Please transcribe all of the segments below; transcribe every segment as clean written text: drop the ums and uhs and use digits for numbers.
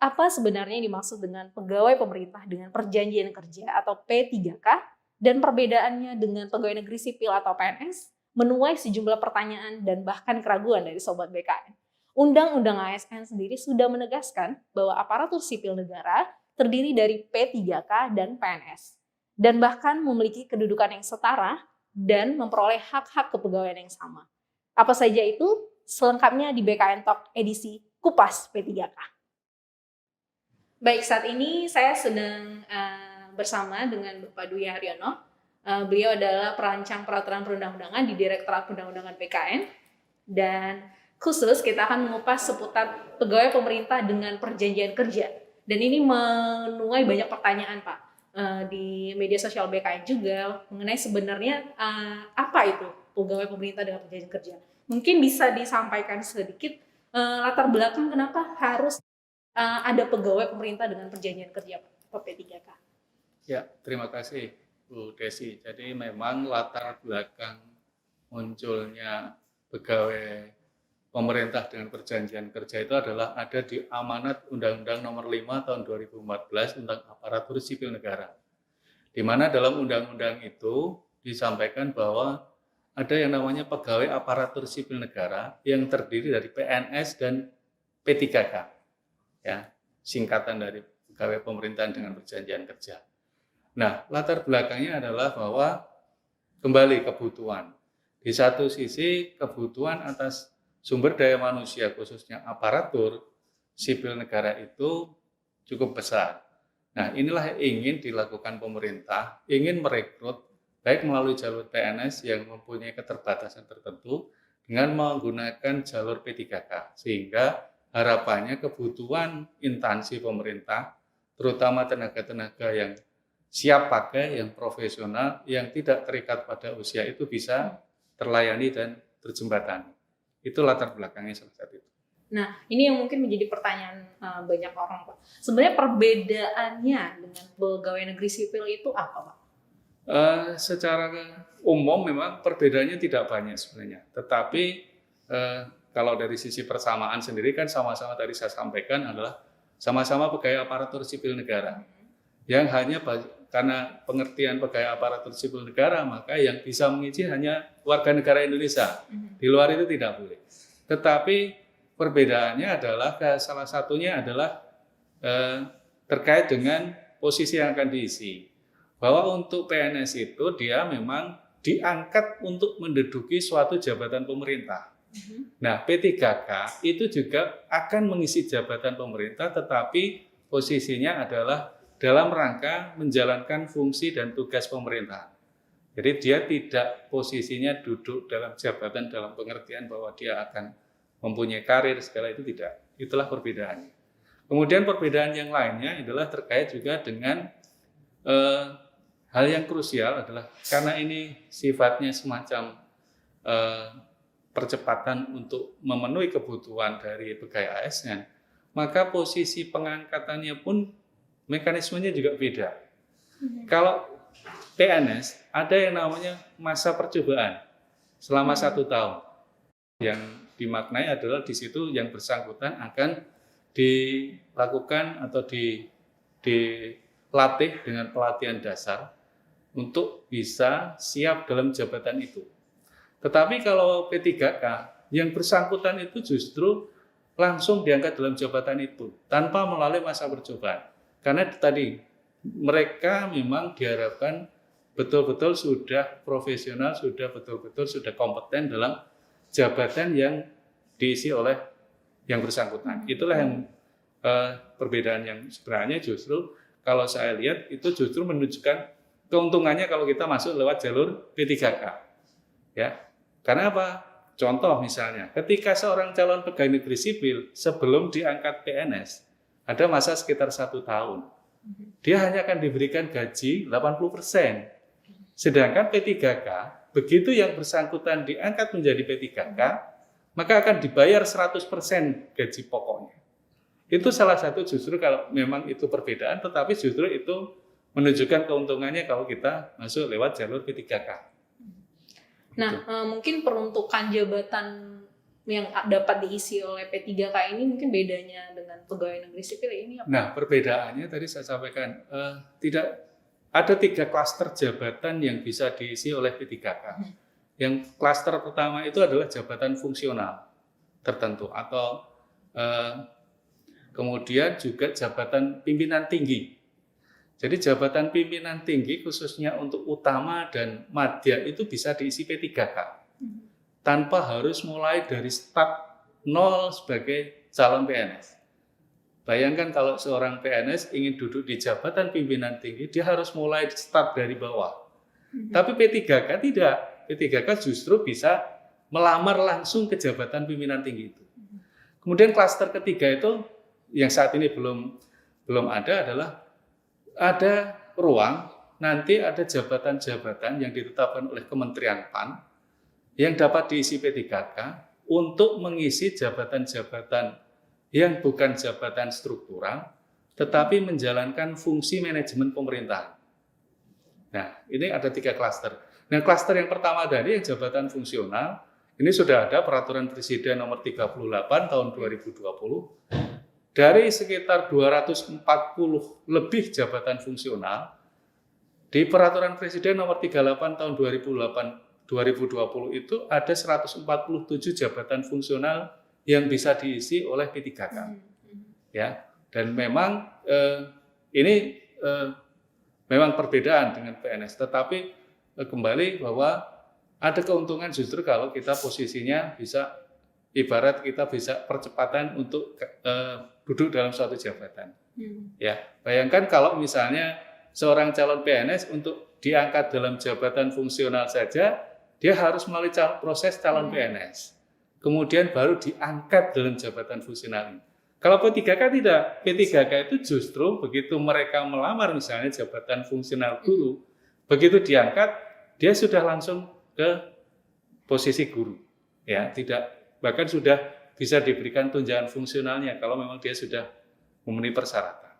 apa sebenarnya yang dimaksud dengan pegawai pemerintah dengan perjanjian kerja atau P3K dan perbedaannya dengan pegawai negeri sipil atau PNS menuai sejumlah pertanyaan dan bahkan keraguan dari Sobat BKN. Undang-Undang ASN sendiri sudah menegaskan bahwa aparatur sipil negara terdiri dari P3K dan PNS dan bahkan memiliki kedudukan yang setara dan memperoleh hak-hak kepegawaian yang sama. Apa saja itu? Selengkapnya di BKN Talk edisi Kupas P3K. Baik, saat ini saya sedang bersama dengan Bapak Dwi Haryono. Beliau adalah perancang peraturan perundang-undangan di Direktorat Perundang-undangan BKN. Dan khusus kita akan mengupas seputar pegawai pemerintah dengan perjanjian kerja. Dan ini menuai banyak pertanyaan, Pak, di media sosial BKN juga mengenai sebenarnya apa itu pegawai pemerintah dengan perjanjian kerja. Mungkin bisa disampaikan sedikit latar belakang kenapa harus ada pegawai pemerintah dengan perjanjian kerja P3K. Ya, terima kasih Bu Desi. Jadi memang latar belakang munculnya pegawai pemerintah dengan perjanjian kerja itu adalah ada di amanat Undang-Undang Nomor 5 Tahun 2014 tentang aparatur sipil negara. Di mana dalam undang-undang itu disampaikan bahwa ada yang namanya pegawai aparatur sipil negara yang terdiri dari PNS dan P3K. Ya, singkatan dari pegawai pemerintahan dengan perjanjian kerja. Nah, latar belakangnya adalah bahwa kembali kebutuhan. Di satu sisi kebutuhan atas sumber daya manusia khususnya aparatur sipil negara itu cukup besar. Nah, inilah yang ingin dilakukan pemerintah, ingin merekrut baik melalui jalur PNS yang mempunyai keterbatasan tertentu dengan menggunakan jalur P3K, sehingga harapannya kebutuhan instansi pemerintah, terutama tenaga-tenaga yang siap pakai, yang profesional, yang tidak terikat pada usia itu bisa terlayani dan terjembatani. Itu latar belakangnya salah satu itu. Nah, ini yang mungkin menjadi pertanyaan banyak orang, Pak. Sebenarnya perbedaannya dengan pegawai negeri sipil itu apa, Pak? Secara umum memang perbedaannya tidak banyak sebenarnya. Tetapi kalau dari sisi persamaan sendiri kan sama-sama tadi saya sampaikan adalah sama-sama pegawai aparatur sipil negara. Yang hanya karena pengertian pegawai aparatur sipil negara, maka yang bisa mengisi hanya warga negara Indonesia. Di luar itu tidak boleh. Tetapi perbedaannya adalah salah satunya adalah terkait dengan posisi yang akan diisi. Bahwa untuk PNS itu dia memang diangkat untuk menduduki suatu jabatan pemerintah. Nah, P3K itu juga akan mengisi jabatan pemerintah, tetapi posisinya adalah dalam rangka menjalankan fungsi dan tugas pemerintah. Jadi dia tidak posisinya duduk dalam jabatan dalam pengertian bahwa dia akan mempunyai karir segala itu tidak. Itulah perbedaannya. Kemudian perbedaan yang lainnya adalah terkait juga dengan hal yang krusial adalah karena ini sifatnya semacam percepatan untuk memenuhi kebutuhan dari pegawai ASN, maka posisi pengangkatannya pun mekanismenya juga beda. Kalau PNS ada yang namanya masa percobaan selama 1 tahun. Yang dimaknai adalah di situ yang bersangkutan akan dilakukan atau dilatih dengan pelatihan dasar untuk bisa siap dalam jabatan itu. Tetapi kalau P3K, yang bersangkutan itu justru langsung diangkat dalam jabatan itu tanpa melalui masa percobaan. Karena tadi mereka memang diharapkan betul-betul sudah profesional, sudah betul-betul sudah kompeten dalam jabatan yang diisi oleh yang bersangkutan. Itulah yang perbedaan yang sebenarnya justru kalau saya lihat itu justru menunjukkan keuntungannya kalau kita masuk lewat jalur P3K. Ya. Karena apa? Contoh misalnya, ketika seorang calon pegawai negeri sipil sebelum diangkat PNS, ada masa sekitar 1 tahun. Dia hanya akan diberikan gaji 80%. Sedangkan P3K, begitu yang bersangkutan diangkat menjadi P3K, maka akan dibayar 100% gaji pokoknya. Itu salah satu justru kalau memang itu perbedaan, tetapi justru itu menunjukkan keuntungannya kalau kita masuk lewat jalur P3K. Nah, mungkin peruntukan jabatan yang dapat diisi oleh P3K ini mungkin bedanya dengan pegawai negeri sipil ini apa? Nah, perbedaannya tadi saya sampaikan, tidak ada 3 klaster jabatan yang bisa diisi oleh P3K. Yang klaster pertama itu adalah jabatan fungsional tertentu atau kemudian juga jabatan pimpinan tinggi. Jadi jabatan pimpinan tinggi khususnya untuk utama dan madya itu bisa diisi P3K. Tanpa harus mulai dari start nol sebagai calon PNS. Bayangkan kalau seorang PNS ingin duduk di jabatan pimpinan tinggi, dia harus mulai start dari bawah. Tapi P3K tidak. P3K justru bisa melamar langsung ke jabatan pimpinan tinggi itu. Kemudian klaster ketiga itu yang saat ini belum ada adalah ada ruang, nanti ada jabatan-jabatan yang ditetapkan oleh Kementerian PAN yang dapat diisi P3K untuk mengisi jabatan-jabatan yang bukan jabatan struktural, tetapi menjalankan fungsi manajemen pemerintahan. Nah, ini ada 3 klaster. Nah, klaster yang pertama tadi yang jabatan fungsional, ini sudah ada Peraturan Presiden Nomor 38 Tahun 2020. Dari sekitar 240 lebih jabatan fungsional, di Peraturan Presiden Nomor 38 Tahun 2020 itu ada 147 jabatan fungsional yang bisa diisi oleh P3K. Ya, dan memang ini memang perbedaan dengan PNS, tetapi kembali bahwa ada keuntungan justru kalau kita posisinya bisa, ibarat kita bisa percepatan untuk duduk dalam suatu jabatan. Ya, bayangkan kalau misalnya seorang calon PNS untuk diangkat dalam jabatan fungsional saja, dia harus melalui proses calon PNS. Kemudian baru diangkat dalam jabatan fungsional ini. Kalau P3K tidak. P3K itu justru begitu mereka melamar misalnya jabatan fungsional guru, begitu diangkat, dia sudah langsung ke posisi guru. Ya, tidak, bahkan sudah bisa diberikan tunjangan fungsionalnya kalau memang dia sudah memenuhi persyaratan.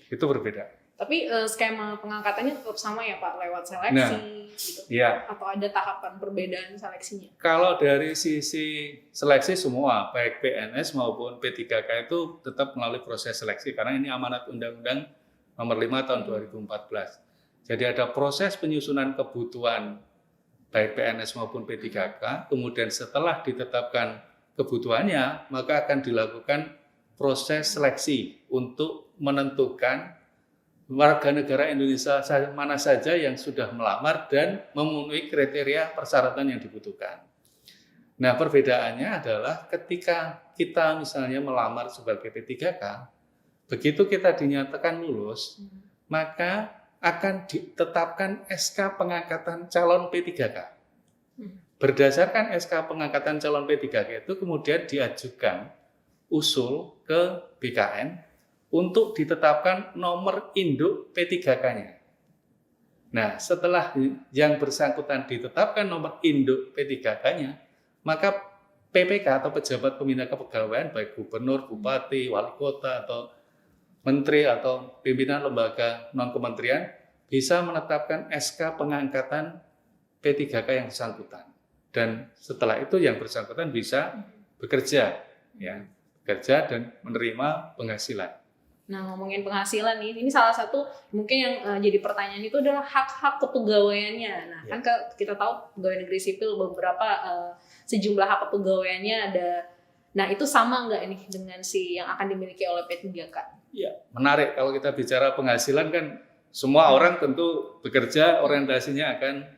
Itu berbeda. Tapi skema pengangkatannya tetap sama ya Pak, lewat seleksi gitu? Ya. Atau ada tahapan perbedaan seleksinya? Kalau dari sisi seleksi semua, baik PNS maupun P3K itu tetap melalui proses seleksi, karena ini amanat Undang-Undang Nomor 5 Tahun 2014. Jadi ada proses penyusunan kebutuhan baik PNS maupun P3K, kemudian setelah ditetapkan kebutuhannya, maka akan dilakukan proses seleksi untuk menentukan warga negara Indonesia mana saja yang sudah melamar dan memenuhi kriteria persyaratan yang dibutuhkan. Nah, perbedaannya adalah ketika kita misalnya melamar sebagai P3K, begitu kita dinyatakan lulus, maka akan ditetapkan SK pengangkatan calon P3K. Berdasarkan SK pengangkatan calon P3K itu kemudian diajukan usul ke BKN untuk ditetapkan nomor induk P3K-nya. Nah, setelah yang bersangkutan ditetapkan nomor induk P3K-nya, maka PPK atau pejabat pembina kepegawaian, baik gubernur, bupati, wali kota, atau menteri, atau pimpinan lembaga non-kementerian, bisa menetapkan SK pengangkatan P3K yang bersangkutan. Dan setelah itu yang bersangkutan bisa bekerja, ya, bekerja dan menerima penghasilan. Nah, ngomongin penghasilan nih, ini salah satu mungkin yang jadi pertanyaan itu adalah hak-hak kepegawaiannya. Nah, kan kita tahu pegawai negeri sipil beberapa sejumlah hak kepegawaiannya ada. Nah, itu sama nggak ini dengan si yang akan dimiliki oleh P3K? Ya, menarik kalau kita bicara penghasilan kan semua orang tentu bekerja orientasinya akan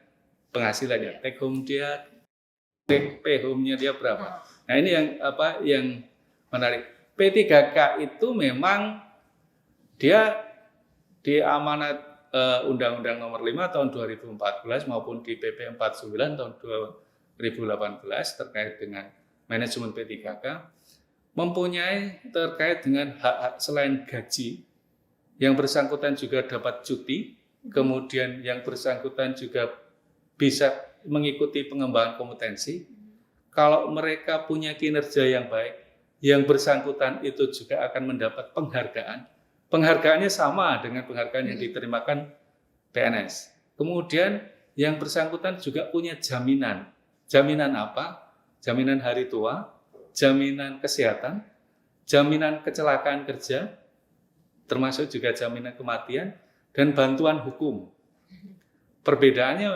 penghasilan ya. Take home dia, take pay home-nya dia berapa. Nah, ini yang menarik. P3K itu memang dia di amanat Undang-Undang Nomor 5 Tahun 2014 maupun di PP 49 Tahun 2018 terkait dengan manajemen P3K mempunyai terkait dengan hak-hak selain gaji, yang bersangkutan juga dapat cuti, kemudian yang bersangkutan juga bisa mengikuti pengembangan kompetensi. Kalau mereka punya kinerja yang baik, yang bersangkutan itu juga akan mendapat penghargaan. Penghargaannya sama dengan penghargaan yang diterimakan PNS. Kemudian yang bersangkutan juga punya jaminan. Jaminan apa? jaminan hari tua, jaminan kesehatan, jaminan kecelakaan kerja, termasuk juga jaminan kematian, dan bantuan hukum. Perbedaannya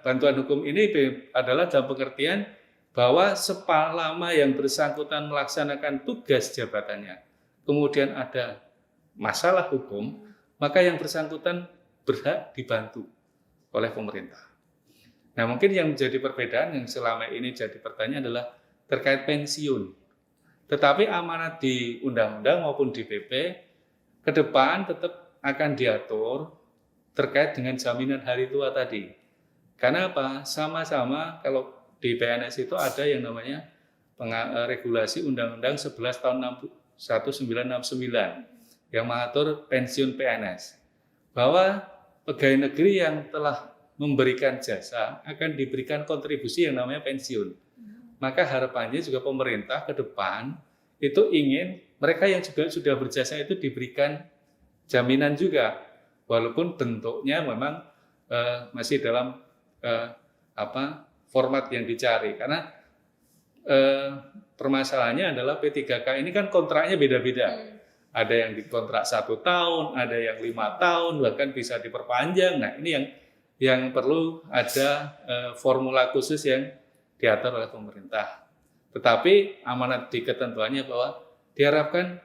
bantuan hukum ini adalah dalam pengertian bahwa selama yang bersangkutan melaksanakan tugas jabatannya, kemudian ada masalah hukum, maka yang bersangkutan berhak dibantu oleh pemerintah. Nah, mungkin yang menjadi perbedaan yang selama ini jadi pertanyaan adalah terkait pensiun. Tetapi amanat di undang-undang maupun di PP ke depan tetap akan diatur terkait dengan jaminan hari tua tadi. Karena apa? Sama-sama kalau di PNS itu ada yang namanya regulasi Undang-Undang 11 tahun 1969 yang mengatur pensiun PNS. Bahwa pegawai negeri yang telah memberikan jasa akan diberikan kontribusi yang namanya pensiun. Maka harapannya juga pemerintah ke depan itu ingin mereka yang juga sudah berjasa itu diberikan jaminan juga. Walaupun bentuknya memang masih dalam format yang dicari, karena permasalahannya adalah P3K ini kan kontraknya beda-beda. Ada yang dikontrak 1 tahun, ada yang 5 tahun, bahkan bisa diperpanjang. Nah, ini yang perlu ada formula khusus yang diatur oleh pemerintah. Tetapi amanat di ketentuannya bahwa diharapkan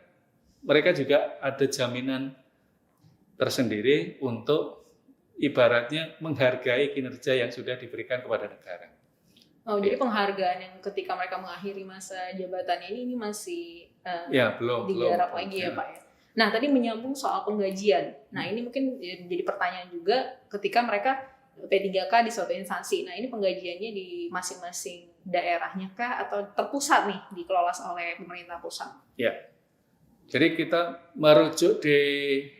mereka juga ada jaminan tersendiri untuk ibaratnya menghargai kinerja yang sudah diberikan kepada negara. Oh, jadi penghargaan yang ketika mereka mengakhiri masa jabatannya ini masih belum digarap lagi ya Pak ya. Nah, tadi menyambung soal penggajian. Nah, ini mungkin jadi pertanyaan juga ketika mereka P3K di suatu instansi. Nah, ini penggajiannya di masing-masing daerahnya kah atau terpusat nih dikelola oleh pemerintah pusat? Ya. Jadi kita merujuk di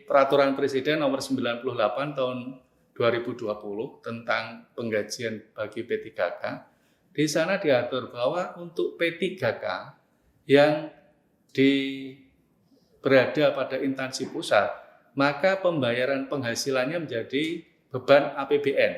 Peraturan Presiden nomor 98 tahun 2020 tentang penggajian bagi P3K. Di sana diatur bahwa untuk P3K yang berada pada instansi pusat, maka pembayaran penghasilannya menjadi beban APBN.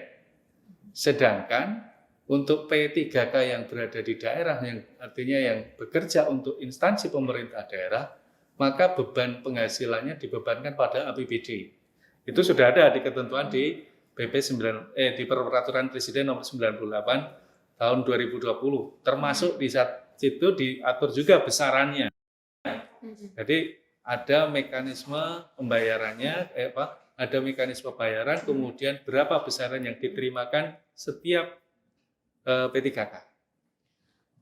Sedangkan untuk P3K yang berada di daerah, yang artinya yang bekerja untuk instansi pemerintah daerah, maka beban penghasilannya dibebankan pada APBD. Itu sudah ada di ketentuan di di Peraturan Presiden nomor 98 tahun 2020. Termasuk di situ diatur juga besarannya. Jadi ada mekanisme pembayarannya, ada mekanisme bayaran, kemudian berapa besaran yang diterimakan setiap P3K.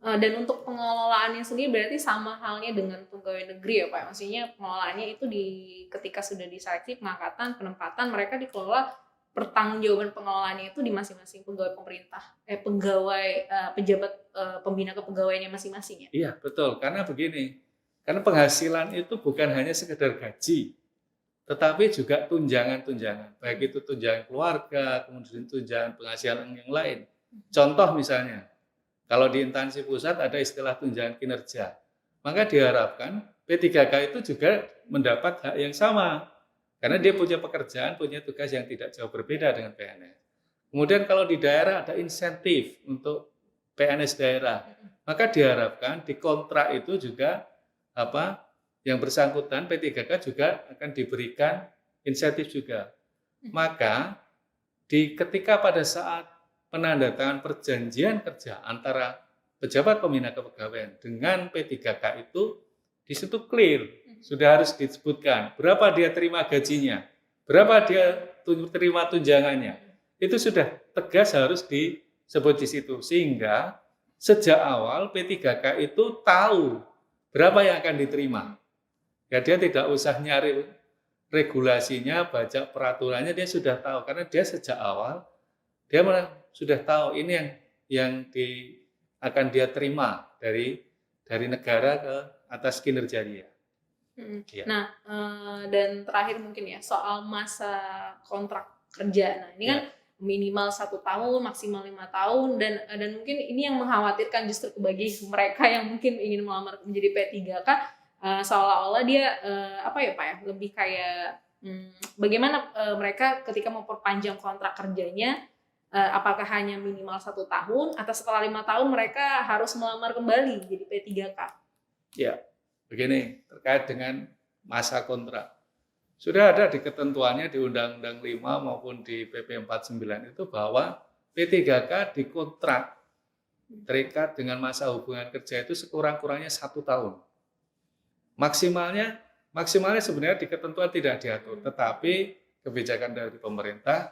Dan untuk pengelolaannya sendiri berarti sama halnya dengan pegawai negeri ya Pak. Maksudnya pengelolaannya itu ketika sudah diseleksi pengangkatan, penempatan, mereka dikelola, pertanggungjawaban pengelolaannya itu di masing-masing pegawai pemerintah, pejabat pembina kepegawaiannya masing-masing ya. Iya, betul. Karena begini, karena penghasilan itu bukan hanya sekedar gaji, tetapi juga tunjangan-tunjangan. Baik itu tunjangan keluarga, kemudian tunjangan penghasilan yang lain. Contoh misalnya, kalau di instansi pusat ada istilah tunjangan kinerja, maka diharapkan P3K itu juga mendapat hak yang sama. Karena dia punya pekerjaan, punya tugas yang tidak jauh berbeda dengan PNS. Kemudian kalau di daerah ada insentif untuk PNS daerah, maka diharapkan di kontrak itu juga yang bersangkutan P3K juga akan diberikan insentif juga. Maka ketika pada saat penandatangan perjanjian kerja antara pejabat pembina kepegawaian dengan P3K itu di situ clear, sudah harus disebutkan berapa dia terima gajinya, berapa dia terima tunjangannya. Itu sudah tegas harus disebut di situ, sehingga sejak awal P3K itu tahu berapa yang akan diterima. Ya, dia tidak usah nyari regulasinya, baca peraturannya, dia sudah tahu karena dia sejak awal dia sudah tahu ini yang akan dia terima dari negara ke atas kinerja dia. Ya. Nah, dan terakhir mungkin ya soal masa kontrak kerja. Nah, ini kan minimal 1 tahun, maksimal 5 tahun, dan mungkin ini yang mengkhawatirkan justru bagi mereka yang mungkin ingin melamar menjadi P3K, seolah-olah dia Pak ya, lebih kayak bagaimana mereka ketika memperpanjang kontrak kerjanya apakah hanya minimal 1 tahun atau setelah 5 tahun mereka harus melamar kembali jadi P3K? Ya, begini, terkait dengan masa kontrak. Sudah ada di ketentuannya di Undang-Undang 5 maupun di PP 49 itu bahwa P3K dikontrak terikat dengan masa hubungan kerja itu sekurang-kurangnya 1 tahun. Maksimalnya sebenarnya di ketentuan tidak diatur, tetapi kebijakan dari pemerintah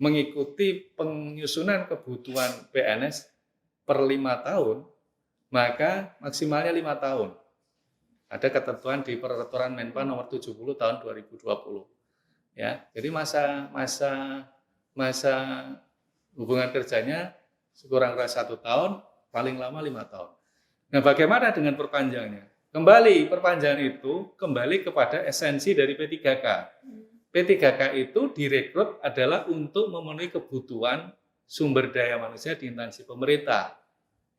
mengikuti penyusunan kebutuhan PNS per 5 tahun, maka maksimalnya 5 tahun. Ada ketentuan di Peraturan Menpan nomor 70 tahun 2020. Ya, jadi masa hubungan kerjanya sekurang-kurangnya 1 tahun, paling lama 5 tahun. Nah, bagaimana dengan perpanjangannya? Kembali, perpanjangan itu kembali kepada esensi dari P3K. P3K itu direkrut adalah untuk memenuhi kebutuhan sumber daya manusia di instansi pemerintah.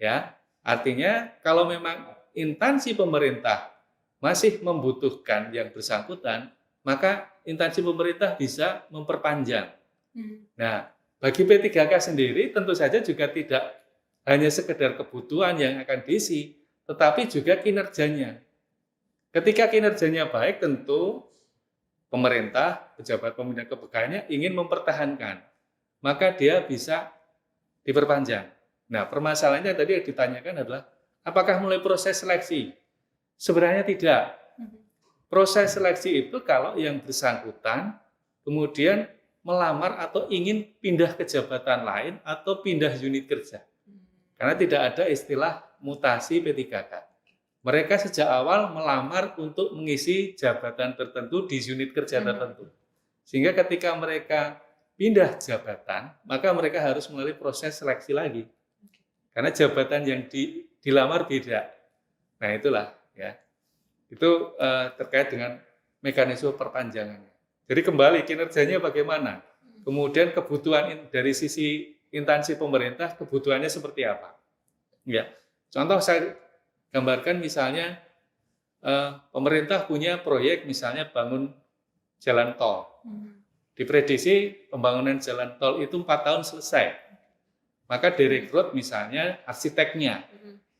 Ya, artinya kalau memang instansi pemerintah masih membutuhkan yang bersangkutan, maka instansi pemerintah bisa memperpanjang. Nah, bagi P3K sendiri tentu saja juga tidak hanya sekedar kebutuhan yang akan diisi, tetapi juga kinerjanya. Ketika kinerjanya baik, tentu pemerintah, pejabat pembina kepegawaiannya ingin mempertahankan, maka dia bisa diperpanjang. Nah, permasalahannya tadi yang ditanyakan adalah, apakah mulai proses seleksi? Sebenarnya tidak. Proses seleksi itu kalau yang bersangkutan kemudian melamar atau ingin pindah ke jabatan lain atau pindah unit kerja. Karena tidak ada istilah mutasi P3K. Mereka sejak awal melamar untuk mengisi jabatan tertentu di unit kerja tertentu. Sehingga ketika mereka pindah jabatan, maka mereka harus melalui proses seleksi lagi. Karena jabatan yang dilamar beda. Nah, itulah ya. Itu terkait dengan mekanisme perpanjangannya. Jadi kembali kinerjanya bagaimana? Kemudian kebutuhan dari sisi instansi pemerintah, kebutuhannya seperti apa? Ya. Contoh saya gambarkan misalnya pemerintah punya proyek misalnya bangun jalan tol. Diprediksi pembangunan jalan tol itu 4 tahun selesai. Maka direkrut misalnya arsiteknya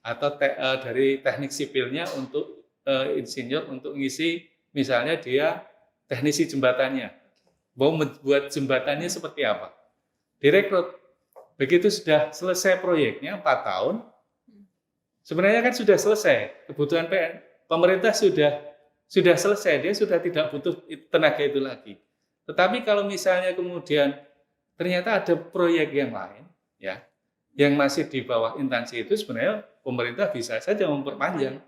atau dari teknik sipilnya untuk insinyur untuk ngisi, misalnya dia teknisi jembatannya, mau membuat jembatannya seperti apa, direkrut. Begitu sudah selesai proyeknya 4 tahun, sebenarnya kan sudah selesai, kebutuhan pemerintah sudah selesai, dia sudah tidak butuh tenaga itu lagi. Tetapi kalau misalnya kemudian ternyata ada proyek yang lain, ya, yang masih di bawah instansi itu, sebenarnya pemerintah bisa saja memperpanjang.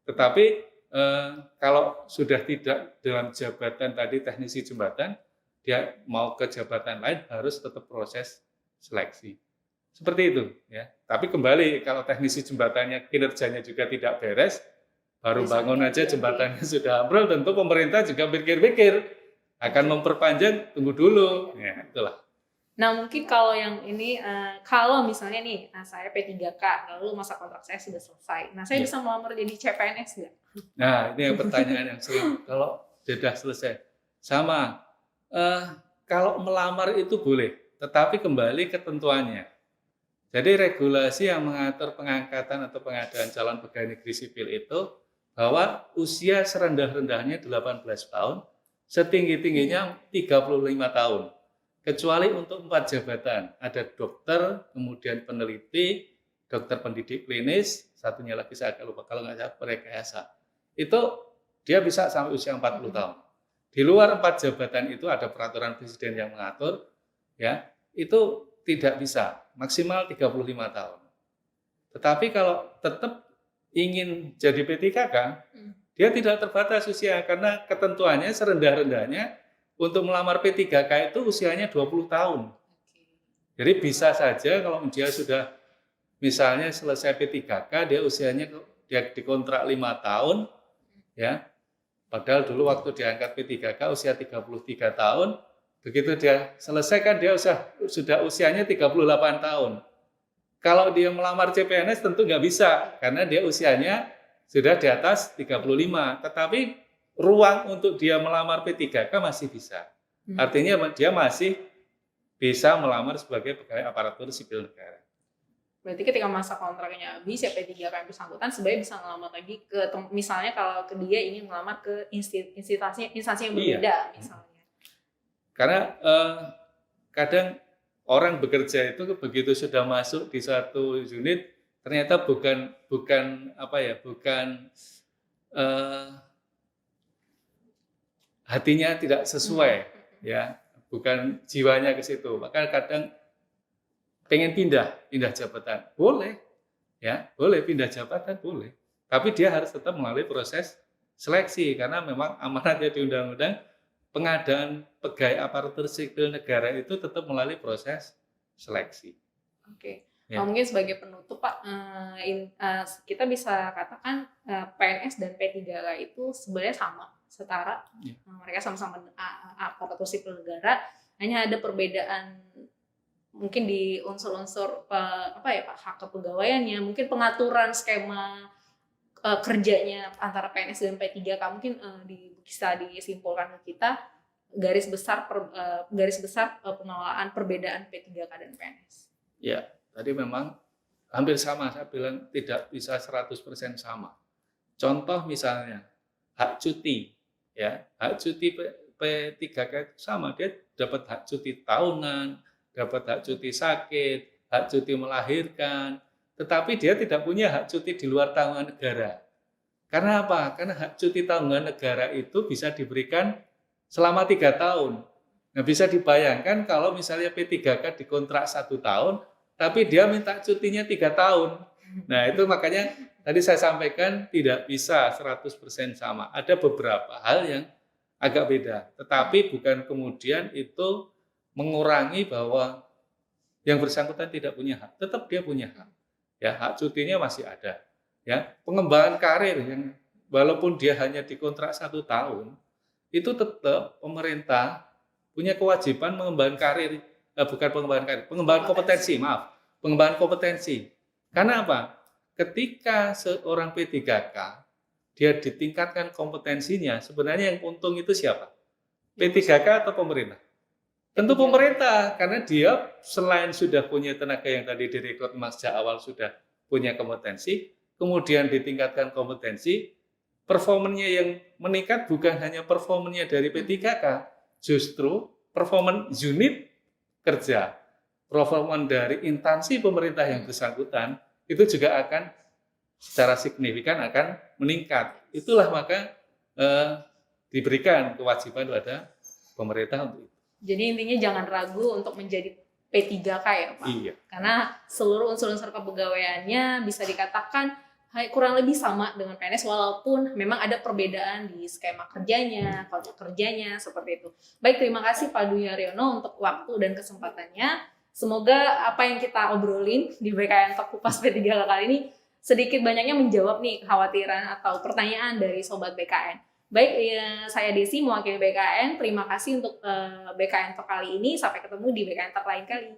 Tetapi kalau sudah tidak dalam jabatan tadi teknisi jembatan, dia mau ke jabatan lain harus tetap proses seleksi. Seperti itu, ya. Tapi kembali kalau teknisi jembatannya kinerjanya juga tidak beres, baru bangun aja jembatannya sudah ambrol, tentu pemerintah juga pikir-pikir akan memperpanjang, tunggu dulu. Ya, itulah. Nah, mungkin kalau yang ini, kalau misalnya nih, saya P3K, lalu masa kontrak saya sudah selesai. Nah, saya bisa melamar jadi CPNS nggak? Nah, ini yang pertanyaan yang sering. Kalau sudah selesai. Sama, kalau melamar itu boleh, tetapi kembali ketentuannya. Jadi regulasi yang mengatur pengangkatan atau pengadaan calon pegawai negeri sipil itu, bahwa usia serendah-rendahnya 18 tahun, setinggi-tingginya 35 tahun. Kecuali untuk 4 jabatan, ada dokter, kemudian peneliti, dokter pendidik klinis, satunya lagi saya agak lupa, kalau nggak salah rekayasa. Itu dia bisa sampai usia 40 tahun. Di luar 4 jabatan itu ada peraturan presiden yang mengatur, ya, itu tidak bisa, maksimal 35 tahun. Tetapi kalau tetap ingin jadi P3K, dia tidak terbatas usia, karena ketentuannya serendah-rendahnya untuk melamar P3K itu usianya 20 tahun. Jadi bisa saja kalau dia sudah misalnya selesai P3K, dia usianya dia dikontrak 5 tahun, ya. Padahal dulu waktu diangkat P3K usia 33 tahun, begitu dia selesai kan dia sudah usianya 38 tahun. Kalau dia melamar CPNS tentu nggak bisa, karena dia usianya sudah di atas 35. Tetapi ruang untuk dia melamar P3K masih bisa. Artinya dia masih bisa melamar sebagai pegawai aparatur sipil negara. Berarti ketika masa kontraknya habis, ya P3K yang bersangkutan sebenarnya bisa ngelamar lagi ke misalnya kalau ke dia ingin melamar ke instansi yang berbeda misalnya. Karena kadang orang bekerja itu begitu sudah masuk di satu unit ternyata bukan hatinya tidak sesuai, ya, bukan jiwanya ke situ. Maka kadang pengen pindah jabatan, boleh, ya, boleh pindah jabatan, boleh. Tapi dia harus tetap melalui proses seleksi karena memang amanatnya di undang-undang pengadaan pegawai aparatur sipil negara itu tetap melalui proses seleksi. Oke. Ya. Mungkin sebagai penutup Pak, kita bisa katakan PNS dan P3K itu sebenarnya sama, setara. Ya. Mereka sama-sama aparatur sipil negara, hanya ada perbedaan mungkin di unsur-unsur hak kepegawaiannya, mungkin pengaturan skema kerjanya antara PNS dan P3K mungkin bisa disimpulkan ke kita garis besar pengelolaan perbedaan P3K dan PNS. Ya, tadi memang hampir sama, saya bilang tidak bisa 100% sama. Contoh misalnya hak cuti, ya, hak cuti P3K itu sama, dia dapat hak cuti tahunan, dapat hak cuti sakit, hak cuti melahirkan, tetapi dia tidak punya hak cuti di luar tanggungan negara. Karena apa? Karena hak cuti tanggungan negara itu bisa diberikan selama 3 tahun. Nah, bisa dibayangkan kalau misalnya P3K dikontrak 1 tahun, tapi dia minta cutinya 3 tahun. Nah, itu makanya tadi saya sampaikan tidak bisa 100% sama. Ada beberapa hal yang agak beda. Tetapi bukan kemudian itu mengurangi bahwa yang bersangkutan tidak punya hak. Tetap dia punya hak. Ya, hak cutinya masih ada. Ya, pengembangan karir yang walaupun dia hanya dikontrak 1 tahun, itu tetap pemerintah punya kewajiban mengembangkan karir, pengembangan kompetensi, pengembangan kompetensi. Karena apa? Ketika seorang P3K dia ditingkatkan kompetensinya, sebenarnya yang untung itu siapa? P3K atau pemerintah? Tentu pemerintah, karena dia selain sudah punya tenaga yang tadi direkrut sejak awal sudah punya kompetensi, kemudian ditingkatkan kompetensi, performanya yang meningkat bukan hanya performanya dari P3K, justru performance unit kerja, performance dari instansi pemerintah yang bersangkutan itu juga akan secara signifikan akan meningkat. Itulah maka diberikan kewajiban pada pemerintah untuk itu. Jadi intinya jangan ragu untuk menjadi P3K ya Pak? Iya. Karena seluruh unsur-unsur kepegawaiannya bisa dikatakan kurang lebih sama dengan PNS walaupun memang ada perbedaan di skema kerjanya, kontrak kerjanya, seperti itu. Baik, terima kasih Pak Dwi Haryono untuk waktu dan kesempatannya. Semoga apa yang kita obrolin di BKN Talk Kupas P3K kali ini sedikit banyaknya menjawab nih kekhawatiran atau pertanyaan dari Sobat BKN. Baik, saya Desi mewakili BKN. Terima kasih untuk BKN Talk kali ini. Sampai ketemu di BKN Talk lain kali.